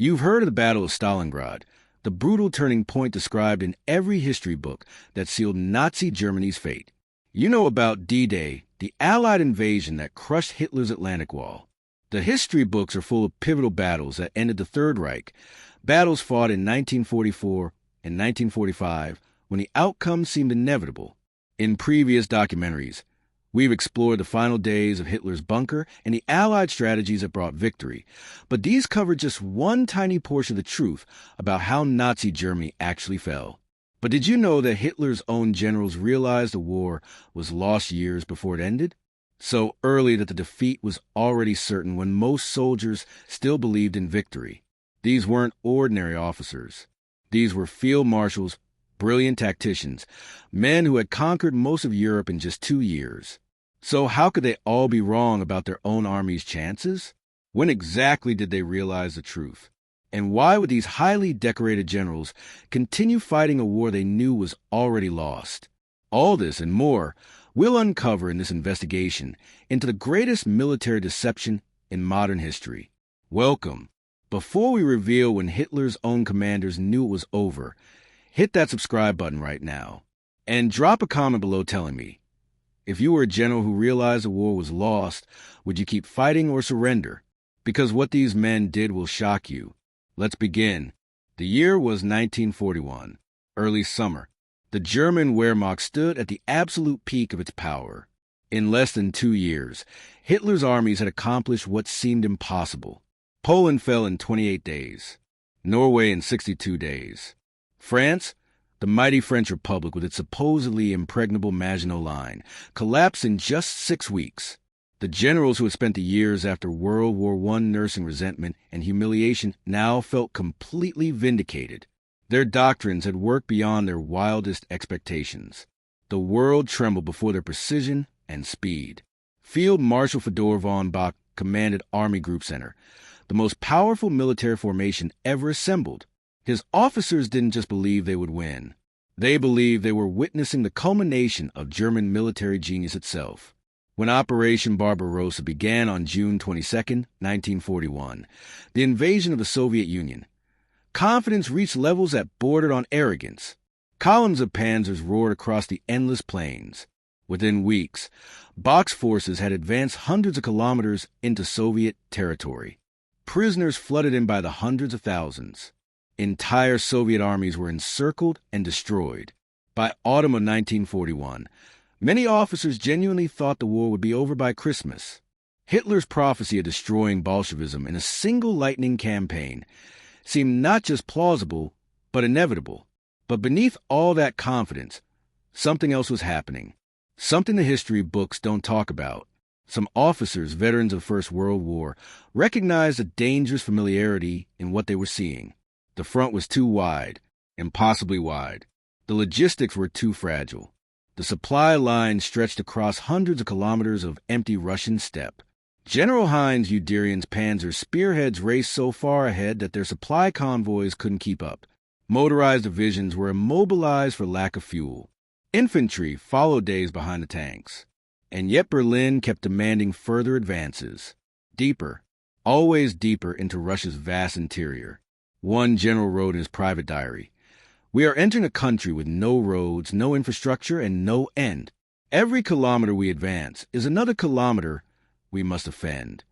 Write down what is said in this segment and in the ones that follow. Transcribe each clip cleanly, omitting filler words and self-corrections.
You've heard of the Battle of Stalingrad, the brutal turning point described in every history book that sealed Nazi Germany's fate. You know about D-Day, the Allied invasion that crushed Hitler's Atlantic Wall. The history books are full of pivotal battles that ended the Third Reich, battles fought in 1944 and 1945 when the outcome seemed inevitable. In previous documentaries, we've explored the final days of Hitler's bunker and the Allied strategies that brought victory, but these cover just one tiny portion of the truth about how Nazi Germany actually fell. But did you know that Hitler's own generals realized the war was lost years before it ended? So early that the defeat was already certain when most soldiers still believed in victory. These weren't ordinary officers. These were field marshals, brilliant tacticians, men who had conquered most of Europe in just 2 years. So how could they all be wrong about their own army's chances? When exactly did they realize the truth? And why would these highly decorated generals continue fighting a war they knew was already lost? All this and more we'll uncover in this investigation into the greatest military deception in modern history. Welcome. Before we reveal when Hitler's own commanders knew it was over, hit that subscribe button right now. And drop a comment below telling me, if you were a general who realized the war was lost, would you keep fighting or surrender? Because what these men did will shock you. Let's begin. The year was 1941, early summer. The German Wehrmacht stood at the absolute peak of its power. In less than 2 years, Hitler's armies had accomplished what seemed impossible. Poland fell in 28 days. Norway in 62 days. France, the mighty French Republic with its supposedly impregnable Maginot Line, collapsed in just 6 weeks. The generals who had spent the years after World War I nursing resentment and humiliation now felt completely vindicated. Their doctrines had worked beyond their wildest expectations. The world trembled before their precision and speed. Field Marshal Fedor von Bock commanded Army Group Center, the most powerful military formation ever assembled. His officers didn't just believe they would win. They believed they were witnessing the culmination of German military genius itself. When Operation Barbarossa began on June 22, 1941, the invasion of the Soviet Union, confidence reached levels that bordered on arrogance. Columns of panzers roared across the endless plains. Within weeks, Bock's forces had advanced hundreds of kilometers into Soviet territory. Prisoners flooded in by the hundreds of thousands. Entire Soviet armies were encircled and destroyed. By autumn of 1941, many officers genuinely thought the war would be over by Christmas. Hitler's prophecy of destroying Bolshevism in a single lightning campaign seemed not just plausible, but inevitable. But beneath all that confidence, something else was happening. Something the history books don't talk about. Some officers, veterans of the First World War, recognized a dangerous familiarity in what they were seeing. The front was too wide, impossibly wide. The logistics were too fragile. The supply lines stretched across hundreds of kilometers of empty Russian steppe. General Heinz Guderian's panzer spearheads raced so far ahead that their supply convoys couldn't keep up. Motorized divisions were immobilized for lack of fuel. Infantry followed days behind the tanks. And yet Berlin kept demanding further advances. Deeper, always deeper into Russia's vast interior. One general wrote in his private diary, "We are entering a country with no roads, no infrastructure, and no end. Every kilometer we advance is another kilometer we must offend."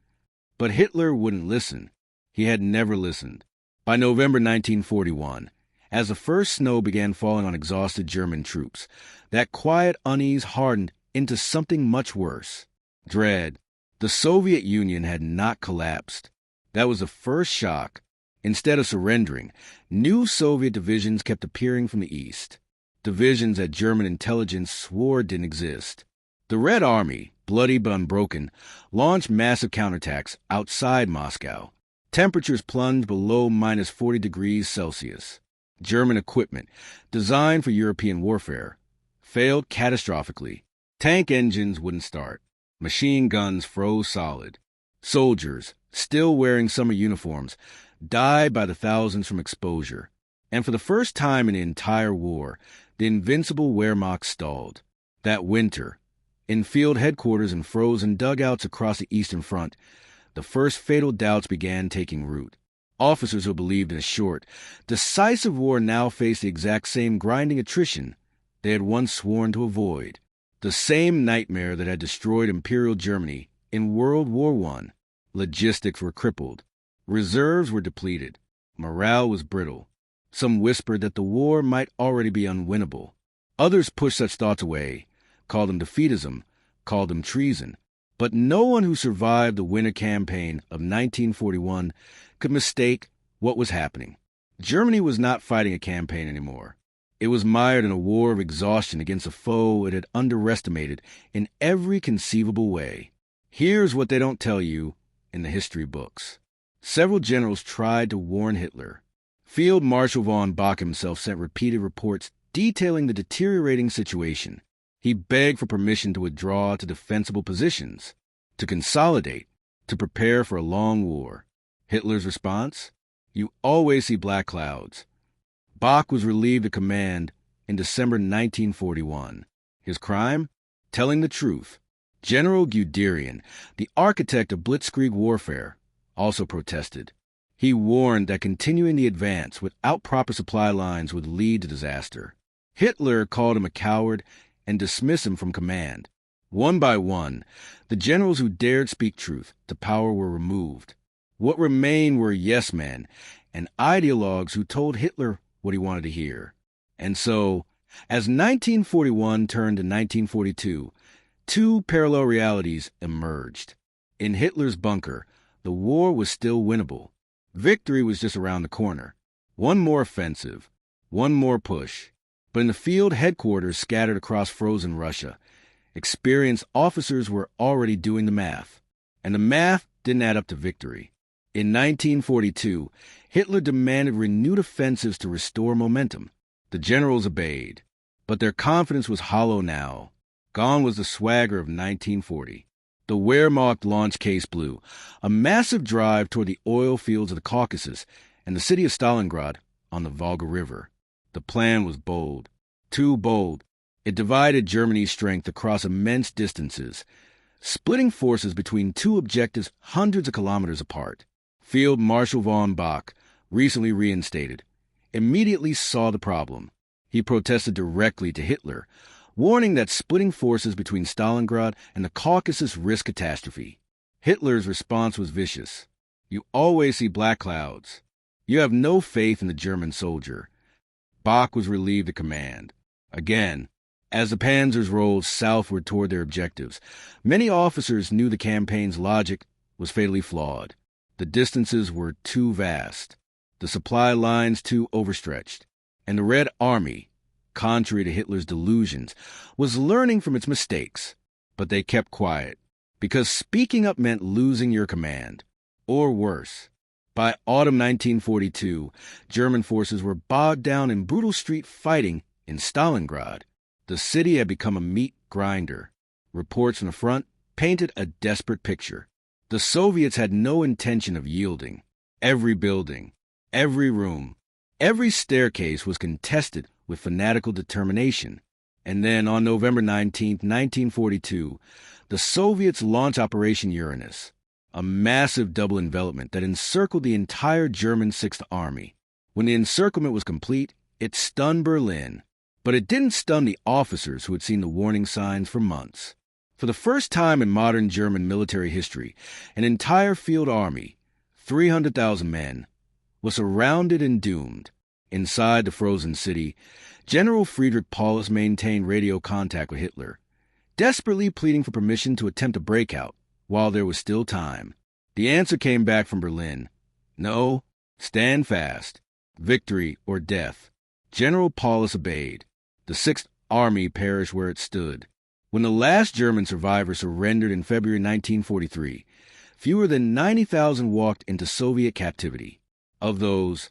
But Hitler wouldn't listen. He had never listened. By November 1941, as the first snow began falling on exhausted German troops, that quiet unease hardened into something much worse. Dread. The Soviet Union had not collapsed. That was the first shock. Instead of surrendering, new Soviet divisions kept appearing from the east. Divisions that German intelligence swore didn't exist. The Red Army, bloody but unbroken, launched massive counterattacks outside Moscow. Temperatures plunged below minus 40 degrees Celsius. German equipment, designed for European warfare, failed catastrophically. Tank engines wouldn't start. Machine guns froze solid. Soldiers, still wearing summer uniforms, died by the thousands from exposure. And for the first time in the entire war, the invincible Wehrmacht stalled. That winter, in field headquarters and frozen dugouts across the Eastern Front, the first fatal doubts began taking root. Officers who believed in a short, decisive war now faced the exact same grinding attrition they had once sworn to avoid. The same nightmare that had destroyed Imperial Germany in World War I. Logistics were crippled. Reserves were depleted. Morale was brittle. Some whispered that the war might already be unwinnable. Others pushed such thoughts away, called them defeatism, called them treason. But no one who survived the winter campaign of 1941 could mistake what was happening. Germany was not fighting a campaign anymore. It was mired in a war of exhaustion against a foe it had underestimated in every conceivable way. Here's what they don't tell you in the history books. Several generals tried to warn Hitler. Field Marshal von Bock himself sent repeated reports detailing the deteriorating situation. He begged for permission to withdraw to defensible positions, to consolidate, to prepare for a long war. Hitler's response? You always see black clouds. Bock was relieved of command in December 1941. His crime? Telling the truth. General Guderian, the architect of blitzkrieg warfare, also protested. He warned that continuing the advance without proper supply lines would lead to disaster. Hitler called him a coward and dismissed him from command. One by one, the generals who dared speak truth to power were removed. What remained were yes-men and ideologues who told Hitler what he wanted to hear. And so, as 1941 turned to 1942, two parallel realities emerged. In Hitler's bunker, the war was still winnable. Victory was just around the corner. One more offensive, one more push. But in the field headquarters scattered across frozen Russia, experienced officers were already doing the math. And the math didn't add up to victory. In 1942, Hitler demanded renewed offensives to restore momentum. The generals obeyed, but their confidence was hollow now. Gone was the swagger of 1940. The Wehrmacht launch case blew, a massive drive toward the oil fields of the Caucasus and the city of Stalingrad on the Volga River. The plan was bold, too bold. It divided Germany's strength across immense distances, splitting forces between two objectives hundreds of kilometers apart. Field Marshal von Bock, recently reinstated, immediately saw the problem. He protested directly to Hitler, warning that splitting forces between Stalingrad and the Caucasus risked catastrophe. Hitler's response was vicious. You always see black clouds. You have no faith in the German soldier. Bock was relieved of command. Again, as the panzers rolled southward toward their objectives, many officers knew the campaign's logic was fatally flawed. The distances were too vast, the supply lines too overstretched, and the Red Army, contrary to Hitler's delusions, was learning from its mistakes. But they kept quiet, because speaking up meant losing your command, or worse. By autumn 1942, German forces were bogged down in brutal street fighting in Stalingrad. The city had become a meat grinder. Reports from the front painted a desperate picture. The Soviets had no intention of yielding. Every building, every room, every staircase was contested with fanatical determination. And then on November 19, 1942, the Soviets launched Operation Uranus, a massive double envelopment that encircled the entire German Sixth Army. When the encirclement was complete, it stunned Berlin. But it didn't stun the officers who had seen the warning signs for months. For the first time in modern German military history, an entire field army, 300,000 men, was surrounded and doomed. Inside the frozen city, General Friedrich Paulus maintained radio contact with Hitler, desperately pleading for permission to attempt a breakout while there was still time. The answer came back from Berlin. No, stand fast. Victory or death. General Paulus obeyed. The Sixth Army perished where it stood. When the last German survivor surrendered in February 1943, fewer than 90,000 walked into Soviet captivity. Of those,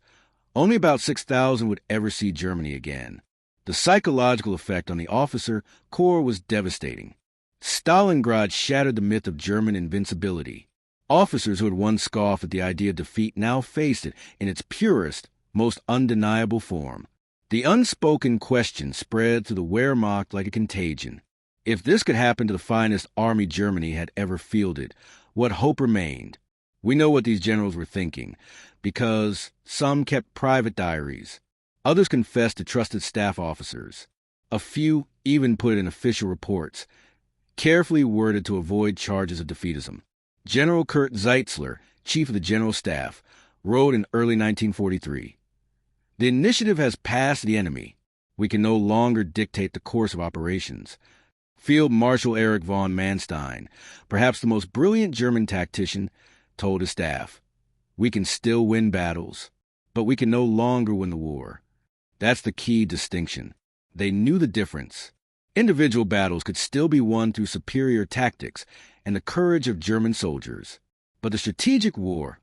only about 6,000 would ever see Germany again. The psychological effect on the officer corps was devastating. Stalingrad shattered the myth of German invincibility. Officers who had once scoffed at the idea of defeat now faced it in its purest, most undeniable form. The unspoken question spread through the Wehrmacht like a contagion. If this could happen to the finest army Germany had ever fielded, what hope remained? We know what these generals were thinking, because some kept private diaries. Others confessed to trusted staff officers. A few even put in official reports, carefully worded to avoid charges of defeatism. General Kurt Zeitzler, chief of the General Staff, wrote in early 1943, "The initiative has passed the enemy. We can no longer dictate the course of operations." Field Marshal Erich von Manstein, perhaps the most brilliant German tactician, told his staff, "We can still win battles, but we can no longer win the war." That's the key distinction. They knew the difference. Individual battles could still be won through superior tactics and the courage of German soldiers. But the strategic war,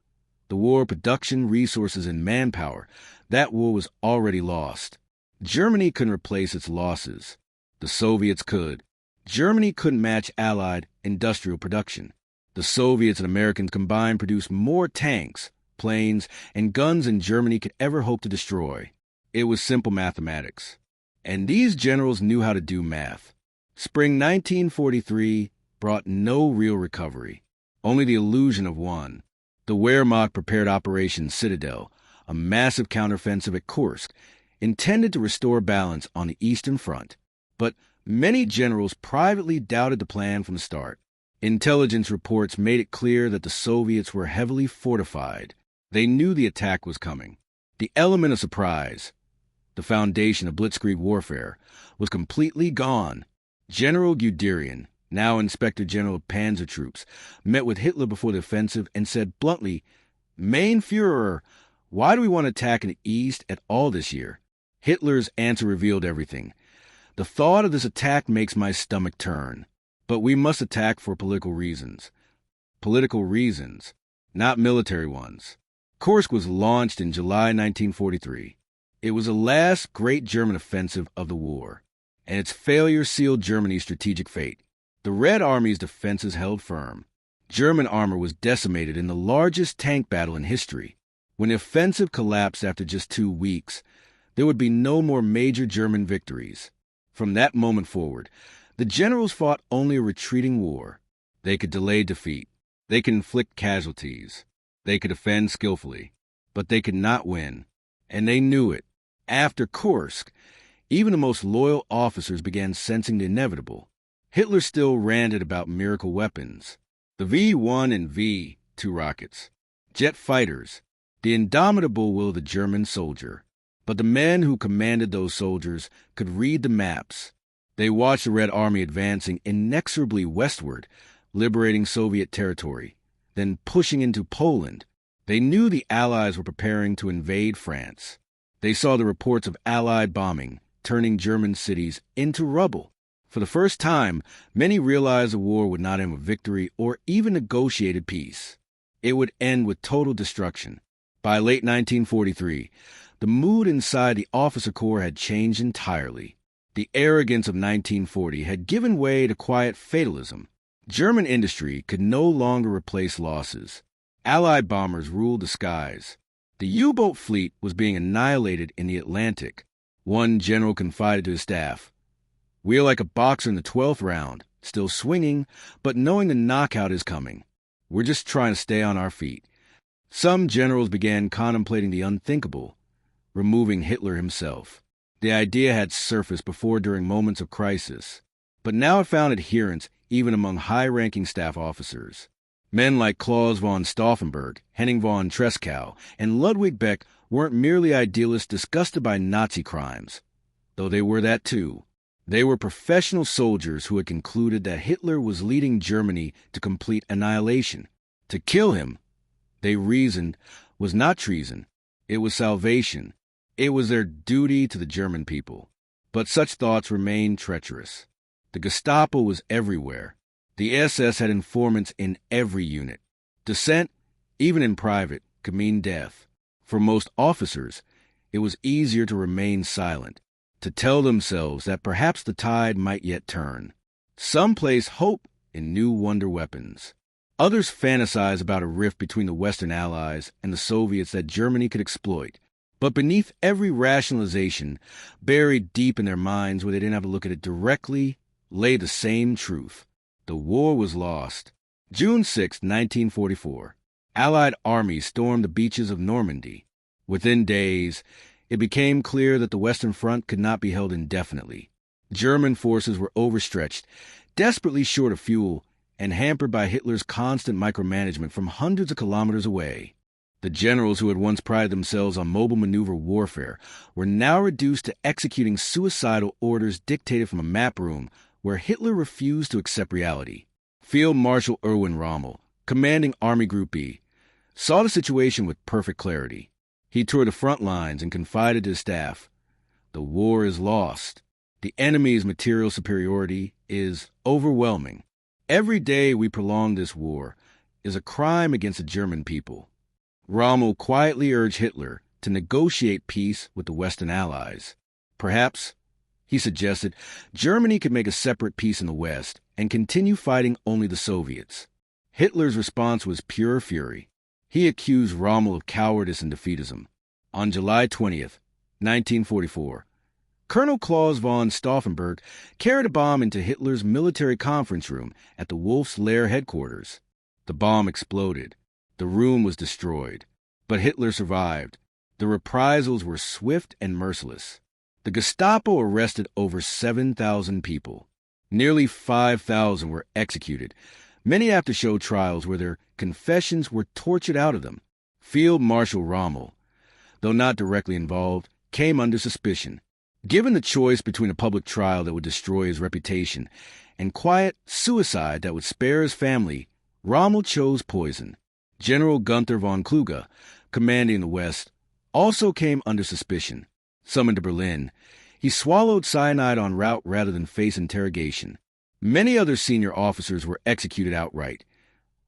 the war of production, resources, and manpower, that war was already lost. Germany couldn't replace its losses. The Soviets could. Germany couldn't match Allied industrial production. The Soviets and Americans combined produced more tanks, planes, and guns than Germany could ever hope to destroy. It was simple mathematics. And these generals knew how to do math. Spring 1943 brought no real recovery, only the illusion of one. The Wehrmacht prepared Operation Citadel, a massive counteroffensive at Kursk, intended to restore balance on the Eastern Front. But many generals privately doubted the plan from the start. Intelligence reports made it clear that the Soviets were heavily fortified. They knew the attack was coming. The element of surprise, the foundation of blitzkrieg warfare, was completely gone. General Guderian, now Inspector General of Panzer Troops, met with Hitler before the offensive and said bluntly, "Mein Führer, why do we want to attack in the East at all this year?" Hitler's answer revealed everything. "The thought of this attack makes my stomach turn. But we must attack for political reasons." Political reasons, not military ones. Kursk was launched in July 1943. It was the last great German offensive of the war, and its failure sealed Germany's strategic fate. The Red Army's defenses held firm. German armor was decimated in the largest tank battle in history. When the offensive collapsed after just 2 weeks, there would be no more major German victories. From that moment forward, the generals fought only a retreating war. They could delay defeat. They could inflict casualties. They could defend skillfully. But they could not win. And they knew it. After Kursk, even the most loyal officers began sensing the inevitable. Hitler still ranted about miracle weapons. The V-1 and V-2 rockets. Jet fighters. The indomitable will of the German soldier. But the men who commanded those soldiers could read the maps. They watched the Red Army advancing inexorably westward, liberating Soviet territory, then pushing into Poland. They knew the Allies were preparing to invade France. They saw the reports of Allied bombing, turning German cities into rubble. For the first time, many realized the war would not end with victory or even negotiated peace. It would end with total destruction. By late 1943, the mood inside the officer corps had changed entirely. The arrogance of 1940 had given way to quiet fatalism. German industry could no longer replace losses. Allied bombers ruled the skies. The U-boat fleet was being annihilated in the Atlantic. One general confided to his staff, "We are like a boxer in the 12th round, still swinging, but knowing the knockout is coming. We're just trying to stay on our feet." Some generals began contemplating the unthinkable, removing Hitler himself. The idea had surfaced before during moments of crisis, but now it found adherents even among high-ranking staff officers. Men like Claus von Stauffenberg, Henning von Treschow, and Ludwig Beck weren't merely idealists disgusted by Nazi crimes, though they were that too. They were professional soldiers who had concluded that Hitler was leading Germany to complete annihilation. To kill him, they reasoned, was not treason. It was salvation. It was their duty to the German people. But such thoughts remained treacherous. The Gestapo was everywhere. The SS had informants in every unit. Dissent, even in private, could mean death. For most officers, it was easier to remain silent, to tell themselves that perhaps the tide might yet turn. Some place hope in new wonder weapons. Others fantasize about a rift between the Western Allies and the Soviets that Germany could exploit. But beneath every rationalization, buried deep in their minds where they didn't have to look at it directly, lay the same truth. The war was lost. June 6, 1944. Allied armies stormed the beaches of Normandy. Within days, it became clear that the Western Front could not be held indefinitely. German forces were overstretched, desperately short of fuel, and hampered by Hitler's constant micromanagement from hundreds of kilometers away. The generals who had once prided themselves on mobile maneuver warfare were now reduced to executing suicidal orders dictated from a map room where Hitler refused to accept reality. Field Marshal Erwin Rommel, commanding Army Group B, saw the situation with perfect clarity. He toured the front lines and confided to his staff, "The war is lost. The enemy's material superiority is overwhelming. Every day we prolong this war is a crime against the German people." Rommel quietly urged Hitler to negotiate peace with the Western Allies. Perhaps, he suggested, Germany could make a separate peace in the West and continue fighting only the Soviets. Hitler's response was pure fury. He accused Rommel of cowardice and defeatism. On July 20th, 1944, Colonel Claus von Stauffenberg carried a bomb into Hitler's military conference room at the Wolf's Lair headquarters. The bomb exploded. The room was destroyed. But Hitler survived. The reprisals were swift and merciless. The Gestapo arrested over 7,000 people. Nearly 5,000 were executed, many after show trials where their confessions were tortured out of them. Field Marshal Rommel, though not directly involved, came under suspicion. Given the choice between a public trial that would destroy his reputation and quiet suicide that would spare his family, Rommel chose poison. General Gunther von Kluge, commanding the West, also came under suspicion. Summoned to Berlin, he swallowed cyanide en route rather than face interrogation. Many other senior officers were executed outright,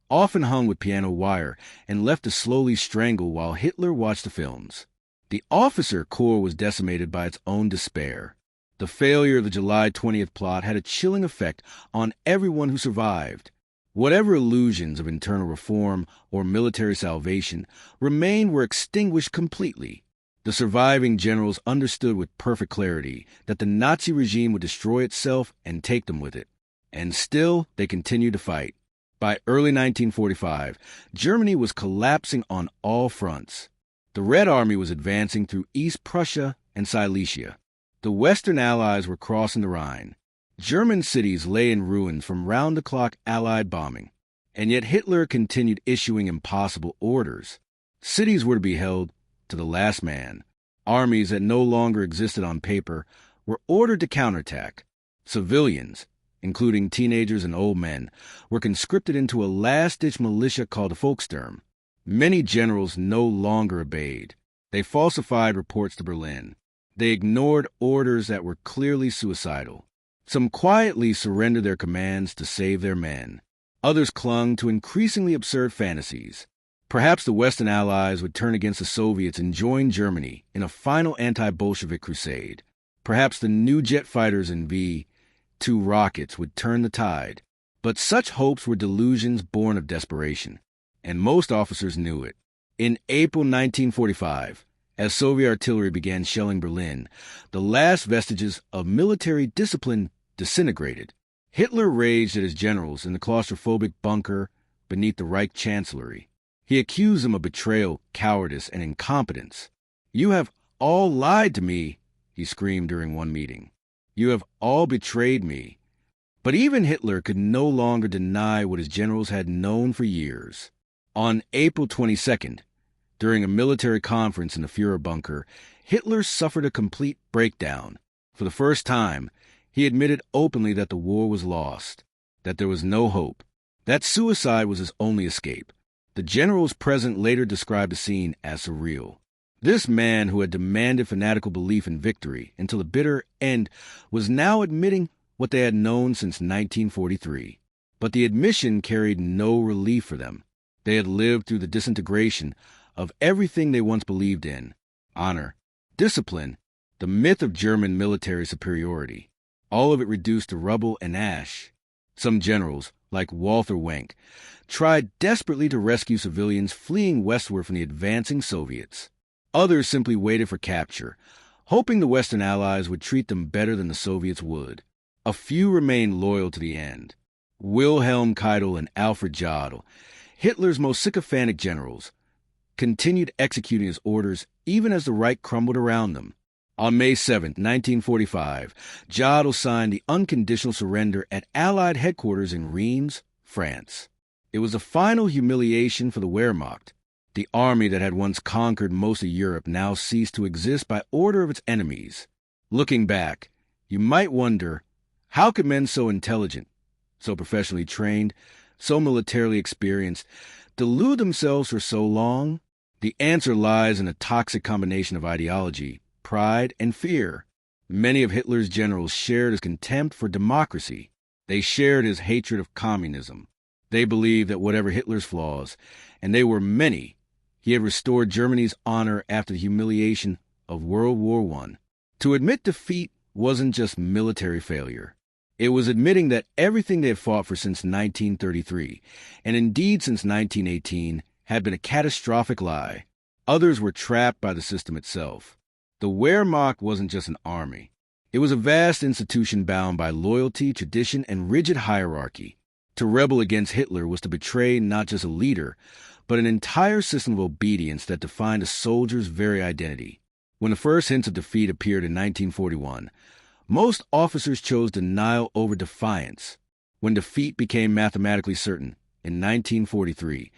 often hung with piano wire and left to slowly strangle while Hitler watched the films. The officer corps was decimated by its own despair. The failure of the July 20th plot had a chilling effect on everyone who survived. Whatever illusions of internal reform or military salvation remained were extinguished completely. The surviving generals understood with perfect clarity that the Nazi regime would destroy itself and take them with it. And still, they continued to fight. By early 1945, Germany was collapsing on all fronts. The Red Army was advancing through East Prussia and Silesia. The Western Allies were crossing the Rhine. German cities lay in ruins from round-the-clock Allied bombing, and yet Hitler continued issuing impossible orders. Cities were to be held to the last man. Armies that no longer existed on paper were ordered to counterattack. Civilians, including teenagers and old men, were conscripted into a last-ditch militia called the Volkssturm. Many generals no longer obeyed. They falsified reports to Berlin. They ignored orders that were clearly suicidal. Some quietly surrendered their commands to save their men. Others clung to increasingly absurd fantasies. Perhaps the Western Allies would turn against the Soviets and join Germany in a final anti-Bolshevik crusade. Perhaps the new jet fighters and V-2 rockets would turn the tide. But such hopes were delusions born of desperation, and most officers knew it. In April 1945, as Soviet artillery began shelling Berlin, the last vestiges of military discipline disintegrated. Hitler raged at his generals in the claustrophobic bunker beneath the Reich Chancellery. He accused them of betrayal, cowardice, and incompetence. "You have all lied to me," he screamed during one meeting. "You have all betrayed me." But even Hitler could no longer deny what his generals had known for years. On April 22nd, during a military conference in the Führer bunker, Hitler suffered a complete breakdown. For the first time, he admitted openly that the war was lost, that there was no hope, that suicide was his only escape. The generals present later described the scene as surreal. This man who had demanded fanatical belief in victory until the bitter end was now admitting what they had known since 1943. But the admission carried no relief for them. They had lived through the disintegration of everything they once believed in: honor, discipline, the myth of German military superiority. All of it reduced to rubble and ash. Some generals, like Walther Wenck, tried desperately to rescue civilians fleeing westward from the advancing Soviets. Others simply waited for capture, hoping the Western Allies would treat them better than the Soviets would. A few remained loyal to the end. Wilhelm Keitel and Alfred Jodl, Hitler's most sycophantic generals continued executing his orders even as the Reich crumbled around them. On May 7, 1945, Jodl signed the unconditional surrender at Allied headquarters in Reims, France. It was a final humiliation for the Wehrmacht. The army that had once conquered most of Europe now ceased to exist by order of its enemies. Looking back, you might wonder, how could men so intelligent, so professionally trained, so militarily experienced, delude themselves for so long? The answer lies in a toxic combination of ideology, pride, and fear. Many of Hitler's generals shared his contempt for democracy. They shared his hatred of communism. They believed that whatever Hitler's flaws, and they were many, he had restored Germany's honor after the humiliation of World War I. To admit defeat wasn't just military failure. It was admitting that everything they had fought for since 1933, and indeed since 1918, had been a catastrophic lie. Others were trapped by the system itself. The Wehrmacht wasn't just an army. It was a vast institution bound by loyalty, tradition, and rigid hierarchy. To rebel against Hitler was to betray not just a leader, but an entire system of obedience that defined a soldier's very identity. When the first hints of defeat appeared in 1941, most officers chose denial over defiance. When defeat became mathematically certain, in 1943,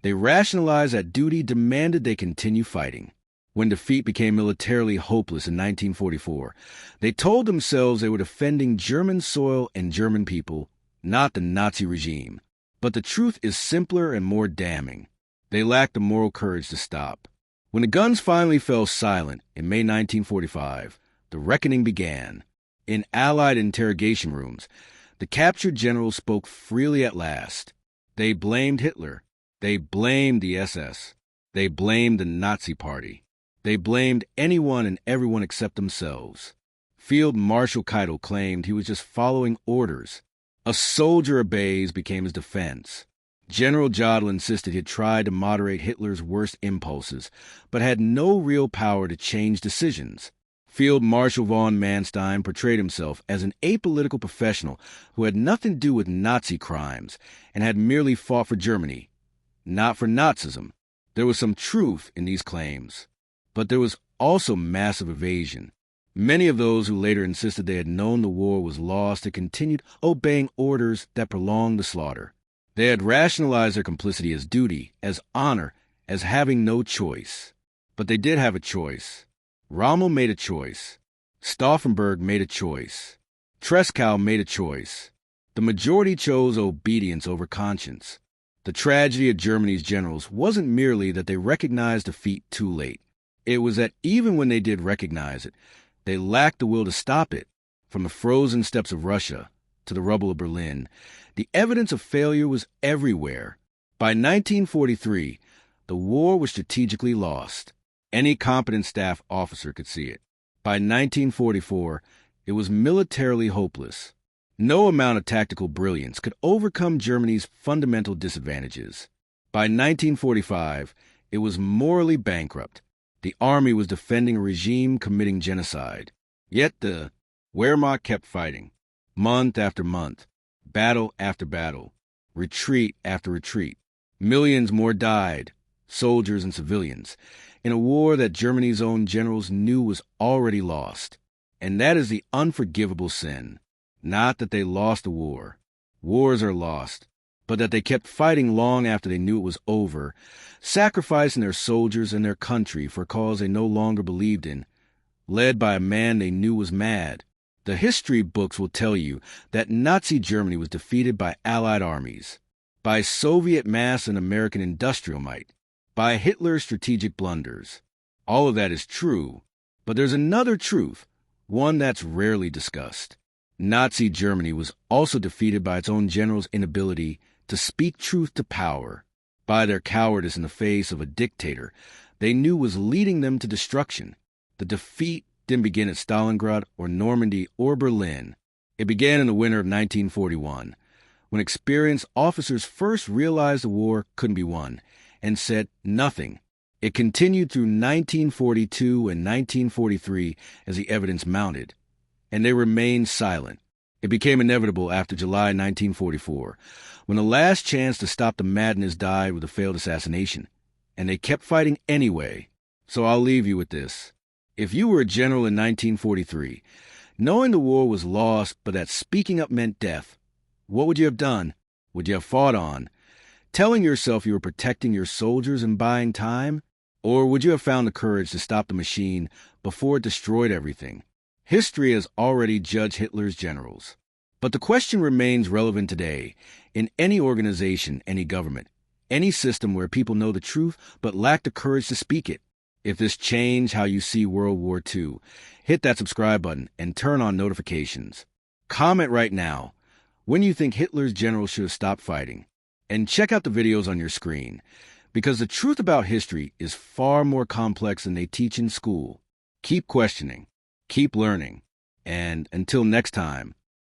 they rationalized that duty demanded they continue fighting. When defeat became militarily hopeless in 1944, they told themselves they were defending German soil and German people, not the Nazi regime. But the truth is simpler and more damning. They lacked the moral courage to stop. When the guns finally fell silent in May 1945, the reckoning began. In Allied interrogation rooms, the captured generals spoke freely at last. They blamed Hitler. They blamed the SS. They blamed the Nazi Party. They blamed anyone and everyone except themselves. Field Marshal Keitel claimed he was just following orders. A soldier obeys became his defense. General Jodl insisted he had tried to moderate Hitler's worst impulses, but had no real power to change decisions. Field Marshal von Manstein portrayed himself as an apolitical professional who had nothing to do with Nazi crimes and had merely fought for Germany, not for Nazism. There was some truth in these claims, but there was also massive evasion. Many of those who later insisted they had known the war was lost had continued obeying orders that prolonged the slaughter. They had rationalized their complicity as duty, as honor, as having no choice. But they did have a choice. Rommel made a choice. Stauffenberg made a choice. Treschow made a choice. The majority chose obedience over conscience. The tragedy of Germany's generals wasn't merely that they recognized defeat too late. It was that even when they did recognize it, they lacked the will to stop it. From the frozen steppes of Russia to the rubble of Berlin, the evidence of failure was everywhere. By 1943, the war was strategically lost. Any competent staff officer could see it. By 1944, it was militarily hopeless. No amount of tactical brilliance could overcome Germany's fundamental disadvantages. By 1945, it was morally bankrupt. The army was defending a regime committing genocide. Yet the Wehrmacht kept fighting, month after month, battle after battle, retreat after retreat. Millions more died, soldiers and civilians, in a war that Germany's own generals knew was already lost. And that is the unforgivable sin. Not that they lost the war. Wars are lost. But that they kept fighting long after they knew it was over, sacrificing their soldiers and their country for a cause they no longer believed in, led by a man they knew was mad. The history books will tell you that Nazi Germany was defeated by Allied armies, by Soviet mass and American industrial might, by Hitler's strategic blunders. All of that is true, but there's another truth, one that's rarely discussed. Nazi Germany was also defeated by its own generals' inability to speak truth to power, by their cowardice in the face of a dictator they knew was leading them to destruction. The defeat didn't begin at Stalingrad or Normandy or Berlin. It began in the winter of 1941, when experienced officers first realized the war couldn't be won, and said nothing. It continued through 1942 and 1943 as the evidence mounted, and they remained silent. It became inevitable after July 1944, when the last chance to stop the madness died with a failed assassination. And they kept fighting anyway. So I'll leave you with this. If you were a general in 1943, knowing the war was lost but that speaking up meant death, what would you have done? Would you have fought on, telling yourself you were protecting your soldiers and buying time? Or would you have found the courage to stop the machine before it destroyed everything? History has already judged Hitler's generals. But the question remains relevant today in any organization, any government, any system where people know the truth but lack the courage to speak it. If this changed how you see World War II, hit that subscribe button and turn on notifications. Comment right now when you think Hitler's generals should have stopped fighting. And check out the videos on your screen, because the truth about history is far more complex than they teach in school. Keep questioning, keep learning, and until next time,